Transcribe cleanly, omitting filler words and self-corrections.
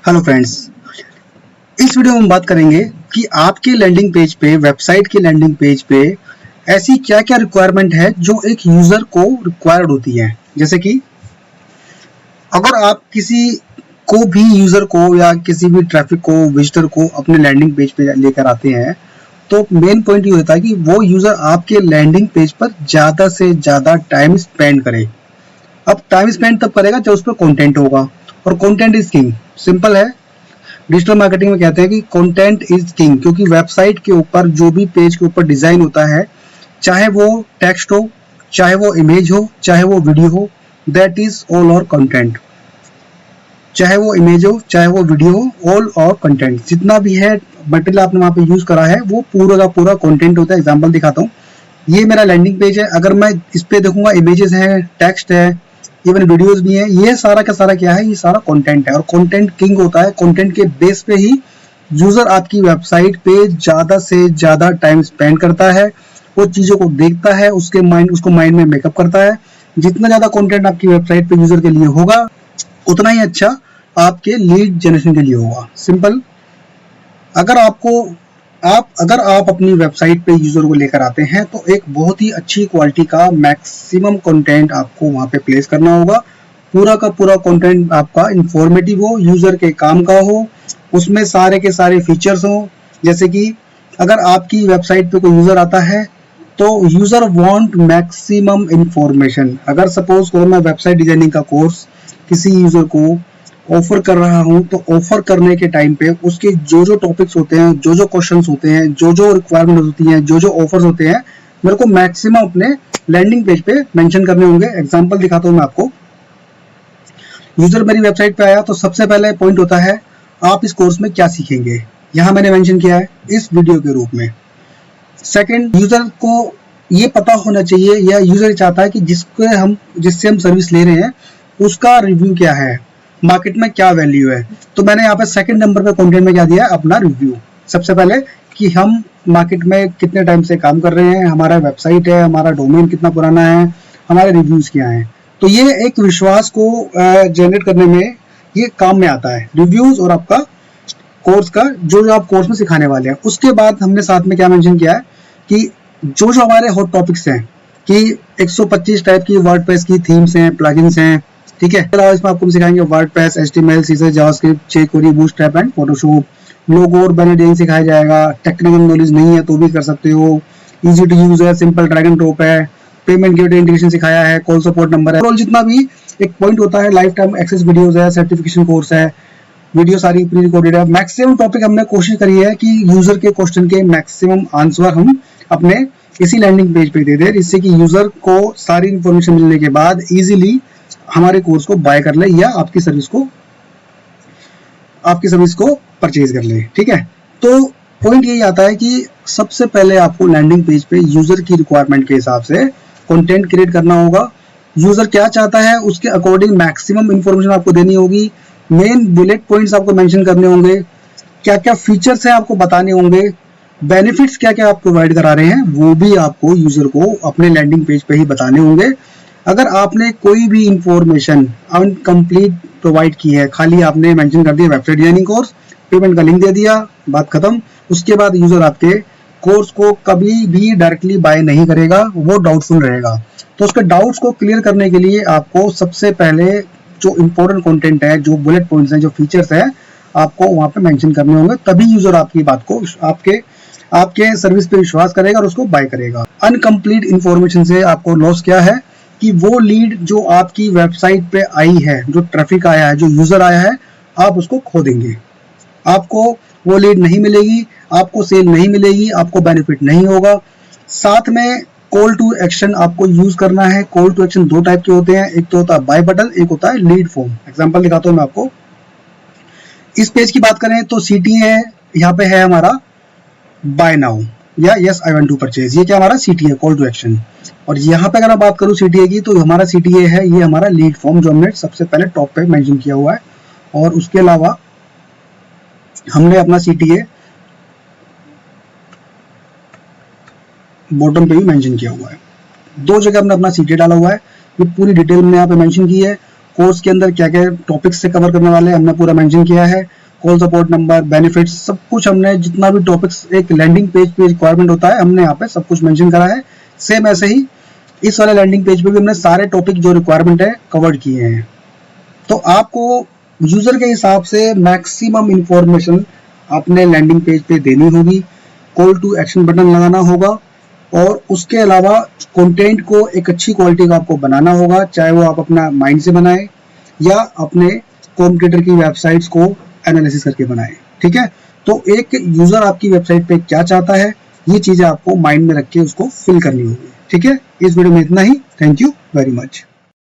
Hello friends, इस video में हम बात करेंगे कि आपके लैंडिंग पेज पे, वेबसाइट की लैंडिंग पेज पे ऐसी क्या-क्या रिक्वायरमेंट है जो एक यूजर को रिक्वायर्ड होती है। जैसे कि अगर आप किसी को भी यूजर को या किसी भी ट्रैफिक को, विजिटर को अपने लैंडिंग पेज पे लेकर आते हैं, तो मेन पॉइंट ये होता है कि वो यूजर आपके लैंडिंग पेज पर ज़्यादा से ज़्यादा टाइम स्पेंड करे। अब टाइम स्पेंड तब करेगा जब उस पर कंटेंट होगा, और कंटेंट इज किंग। सिंपल है, डिजिटल मार्केटिंग में कहते हैं कि कंटेंट इज किंग, क्योंकि वेबसाइट के ऊपर जो भी पेज के ऊपर डिजाइन होता है, चाहे वो टेक्स्ट हो, चाहे वो इमेज हो, चाहे वो वीडियो हो, दैट इज ऑल और कंटेंट। चाहे वो इमेज हो, चाहे वो वीडियो हो, ऑल और कंटेंट, जितना भी है मटेरियल आपने वहां पे यूज करा है वो पूरा का पूरा कंटेंट होता है। एग्जांपल दिखाता हूँ, ये मेरा लैंडिंग पेज है। अगर मैं इस पे देखूंगा, इमेजेस है, टेक्स्ट है, इवन वीडियोस भी है, ये सारा का सारा क्या है, ये सारा कंटेंट है। और कंटेंट किंग होता है। कंटेंट के बेस पे ही यूजर आपकी वेबसाइट पे ज्यादा से ज्यादा टाइम स्पेंड करता है, वो चीजों को देखता है, उसको माइंड में मेकअप करता है। जितना ज्यादा कंटेंट आपकी वेबसाइट पे यूजर के लिए होगा, उतना ही अच्छा आपके लीड जनरेशन के लिए होगा। सिंपल। अगर आप अपनी वेबसाइट पे यूजर को लेकर आते हैं, तो एक बहुत ही अच्छी क्वालिटी का मैक्सिमम कंटेंट आपको वहां पे प्लेस करना होगा। पूरा का पूरा कंटेंट आपका इंफॉर्मेटिव हो, यूजर के काम का हो, उसमें सारे के सारे फीचर्स हो। जैसे कि अगर आपकी वेबसाइट पे कोई यूजर आता है, तो यूजर वांट मैक्सिमम इंफॉर्मेशन। अगर सपोज को मैं वेबसाइट डिजाइनिंग का कोर्स किसी यूजर को ऑफर कर रहा हूं, तो ऑफर करने के टाइम पे उसके जो जो टॉपिक्स होते हैं, जो जो क्वेश्चंस होते हैं, जो जो रिक्वायरमेंट होती हैं, जो जो ऑफर्स होते हैं, मेरे को मैक्सिमम अपने लैंडिंग पेज पे मेंशन करने होंगे। एग्जांपल दिखाता हूं मैं आपको। यूजर मेरी वेबसाइट पे आया, तो सबसे पहले पॉइंट होता है, आप इस कोर्स में क्या सीखेंगे। यहाँ मैंने मेंशन किया है इस वीडियो के रूप में। सेकंड, यूजर को ये पता होना चाहिए, या यूजर चाहता है कि जिससे हम सर्विस ले रहे हैं उसका रिव्यू क्या है, मार्केट में क्या वैल्यू है। तो मैंने यहाँ पे सेकंड नंबर पे कंटेंट में क्या दिया है, अपना रिव्यू। सबसे पहले कि हम मार्केट में कितने टाइम से काम कर रहे हैं, हमारा वेबसाइट है, हमारा डोमेन कितना पुराना है, हमारे रिव्यूज क्या हैं। तो ये एक विश्वास को जनरेट करने में ये काम में आता है, रिव्यूज और आपका कोर्स का जो आप कोर्स में सिखाने वाले हैं। उसके बाद हमने साथ में क्या मेंशन किया है कि जो जो हमारे हॉट टॉपिक्स हैं, कि 125 टाइप की वर्डप्रेस की थीम्स हैं, प्लगइन्स हैं, ठीक है। इसमें आपको सिखाएंगे WordPress, HTML, CSS, JavaScript, jQuery, Bootstrap and Photoshop. Logo और बैनर डिजाइन सिखाया जाएगा। टेक्निकल नॉलेज नहीं है तो भी कर सकते हो। इजी टू यूज है, सिंपल ड्रैग एंड ड्रॉप है। पेमेंट गेटवे इंटीग्रेशन सिखाया है, कॉल सपोर्ट नंबर है। ओवरऑल जितना भी एक पॉइंट होता है, लाइफ टाइम एक्सेस वीडियोस है, सर्टिफिकेशन कोर्स है, वीडियो सारी प्री रिकॉर्डेड है। मैक्सिमम टॉपिक हमने कोशिश करी है कि यूजर के क्वेश्चन के मैक्सिमम आंसर हम अपने इसी लैंडिंग पेज पे दे दें, जिससे कि यूजर को सारी इंफॉर्मेशन मिलने के बाद इजीली हमारे कोर्स को बाय कर ले, या आपकी सर्विस को परचेज कर ले। ठीक है। तो पॉइंट यही आता है कि सबसे पहले आपको लैंडिंग पेज पे यूजर की रिक्वायरमेंट के हिसाब से कंटेंट क्रिएट करना होगा। यूजर क्या चाहता है उसके अकॉर्डिंग मैक्सिमम इंफॉर्मेशन आपको देनी होगी। मेन बुलेट पॉइंट्स आपको मेंशन करने होंगे, क्या क्या फीचर्स है आपको बताने होंगे, बेनिफिट्स क्या क्या आप प्रोवाइड करा रहे हैं वो भी आपको यूजर को अपने लैंडिंग पेज पे ही बताने होंगे। अगर आपने कोई भी इंफॉर्मेशन अनकम्प्लीट प्रोवाइड की है, खाली आपने मेंशन कर दिया वेबसाइट डिजाइनिंग कोर्स, पेमेंट का लिंक दे दिया, बात खत्म, उसके बाद यूजर आपके कोर्स को कभी भी डायरेक्टली बाय नहीं करेगा, वो डाउटफुल रहेगा। तो उसके डाउट्स को क्लियर करने के लिए आपको सबसे पहले जो इंपॉर्टेंट कंटेंट है, जो बुलेट पॉइंट्स हैं, जो फीचर्स है, आपको वहां पे मेंशन करने होंगे। तभी यूजर आपकी बात को, आपके सर्विस पे विश्वास करेगा और उसको बाय करेगा। अनकम्प्लीट इंफॉर्मेशन से आपको लॉस क्या है कि वो लीड जो आपकी वेबसाइट पे आई है, जो ट्रैफिक आया है, जो यूजर आया है, आप उसको खो देंगे। आपको वो लीड नहीं मिलेगी, आपको सेल नहीं मिलेगी, आपको बेनिफिट नहीं होगा। साथ में कॉल टू एक्शन आपको यूज करना है। कॉल टू एक्शन दो टाइप के होते हैं, एक तो होता है बाय बटन, एक होता है लीड फॉर्म। एग्जांपल दिखाता हूं मैं आपको। इस पेज की बात करें तो सीटी है, यहाँ पे है हमारा बाय नाउ या yes I want to purchase, ये क्या हमारा सीटी है, कॉल टू एक्शन। और यहाँ पे अगर मैं बात करूँ सीटीए की, तो हमारा सीटीए है, ये हमारा लीड फॉर्म जो हमने सबसे पहले टॉप पे मेंशन किया हुआ है। और उसके अलावा हमने अपना सीटीए बॉटम पे भी मेंशन किया हुआ है। दो जगह हमने अपना सीटीए डाला हुआ है। ये पूरी डिटेल हमने यहाँ पे मेंशन की है। कोर्स के अंदर क्या क्या टॉपिक्स से कवर करने वाले हैं हमने पूरा मेंशन किया है। कॉल सपोर्ट नंबर, बेनिफिट्स, सब कुछ हमने, जितना भी टॉपिक्स एक लैंडिंग पेज पे रिक्वायरमेंट होता है हमने यहाँ पे सब कुछ मेंशन करा है। सेम ऐसे ही इस वाले लैंडिंग पेज पे भी हमने सारे टॉपिक जो रिक्वायरमेंट है कवर किए हैं। तो आपको यूजर के हिसाब से मैक्सिमम इंफॉर्मेशन अपने लैंडिंग पेज पे देनी होगी, कॉल टू एक्शन बटन लगाना होगा, और उसके अलावा कंटेंट को एक अच्छी क्वालिटी का आपको बनाना होगा, चाहे वो आप अपना माइंड से बनाएं या अपने कॉम्पिटिटर की वेबसाइट्स को एनालिसिस करके बनाएं। ठीक है, तो एक यूजर आपकी वेबसाइट पे क्या चाहता है, ये चीजें आपको माइंड में रख के उसको फिल करनी होगी। ठीक है, इस वीडियो में इतना ही। Thank you very much.